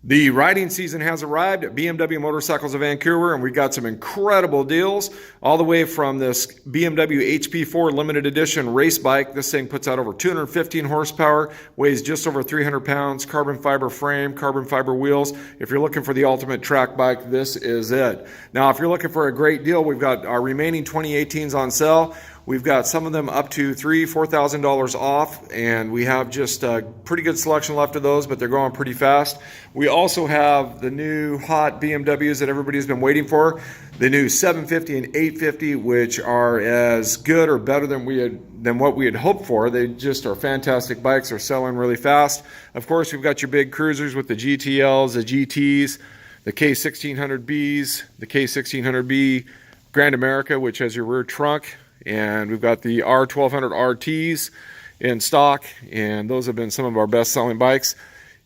The riding season has arrived at BMW Motorcycles of Vancouver, and we've got some incredible deals all the way from this BMW HP4 limited edition race bike. This thing puts out over 215 horsepower, weighs just over 300 pounds, carbon fiber frame, carbon fiber wheels. If you're looking for the ultimate track bike, this is it. Now, if you're looking for a great deal, we've got our remaining 2018s on sale. We've got some of them up to $3,000–$4,000 off, and we have just a pretty good selection left of those, but they're going pretty fast. We also have the new hot BMWs that everybody's been waiting for, the new 750 and 850, which are as good or better than what we had hoped for. They just are fantastic bikes. They're selling really fast. Of course, we've got your big cruisers with the GTLs, the GTs, the K1600Bs, the K1600B Grand America, which has your rear trunk. And we've got the R1200 RTs in stock, and those have been some of our best selling bikes.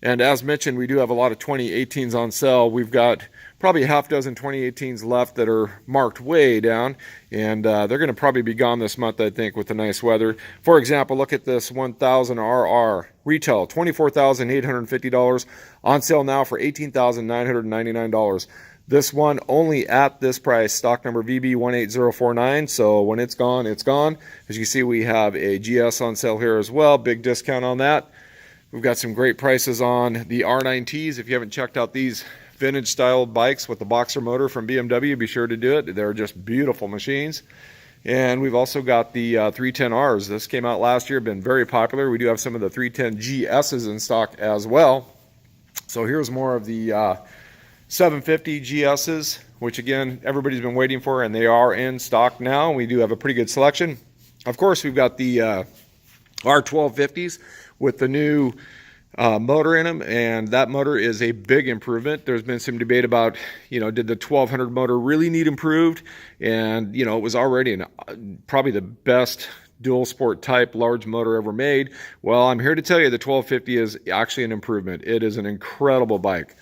And as mentioned, we do have a lot of 2018s on sale. We've got probably a half dozen 2018s left that are marked way down, and they're going to probably be gone this month, I think, with the nice weather. For example, look at this 1000RR retail, $24,850, on sale now for $18,999. This one only at this price, stock number VB18049, so when it's gone, it's gone. As you see, we have a GS on sale here as well, big discount on that. We've got some great prices on the R9Ts. If you haven't checked out these vintage style bikes with the boxer motor from BMW, be sure to do it. They're just beautiful machines. And we've also got the 310Rs. This came out last year, been very popular. We do have some of the 310 GSs in stock as well. So here's more of the 750 GSs, which again, everybody's been waiting for, and they are in stock now. We do have a pretty good selection. Of course, we've got the R1250s with the new motor in them, and that motor is a big improvement. There's been some debate about, did the 1200 motor really need improved? And, it was already probably the best dual sport type large motor ever made. Well, I'm here to tell you the 1250 is actually an improvement. It is an incredible bike.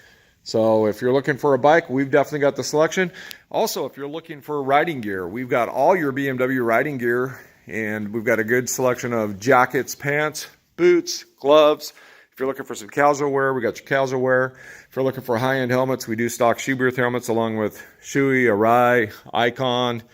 So if you're looking for a bike, we've definitely got the selection. Also, if you're looking for riding gear, we've got all your BMW riding gear, and we've got a good selection of jackets, pants, boots, gloves. If you're looking for some casual wear, we got your casual wear. If you're looking for high-end helmets, we do stock Schuberth helmets along with Shui, Arai, Icon,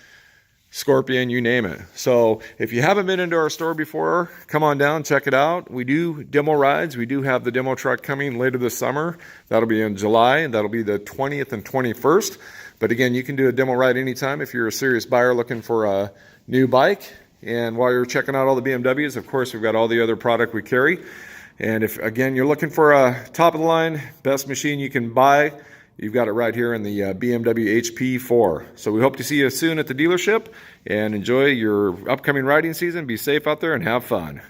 Scorpion, you name it. So if you haven't been into our store before, come on down, check it out. We do demo rides. We do have the demo truck coming later this summer. That'll be in July, and that'll be the 20th and 21st. But again, you can do a demo ride anytime if you're a serious buyer looking for a new bike. And while you're checking out all the BMWs, of course, we've got all the other product we carry. And if, again, you're looking for a top-of-the-line, best machine you can buy, you've got it right here in the BMW HP4. So we hope to see you soon at the dealership, and enjoy your upcoming riding season. Be safe out there and have fun.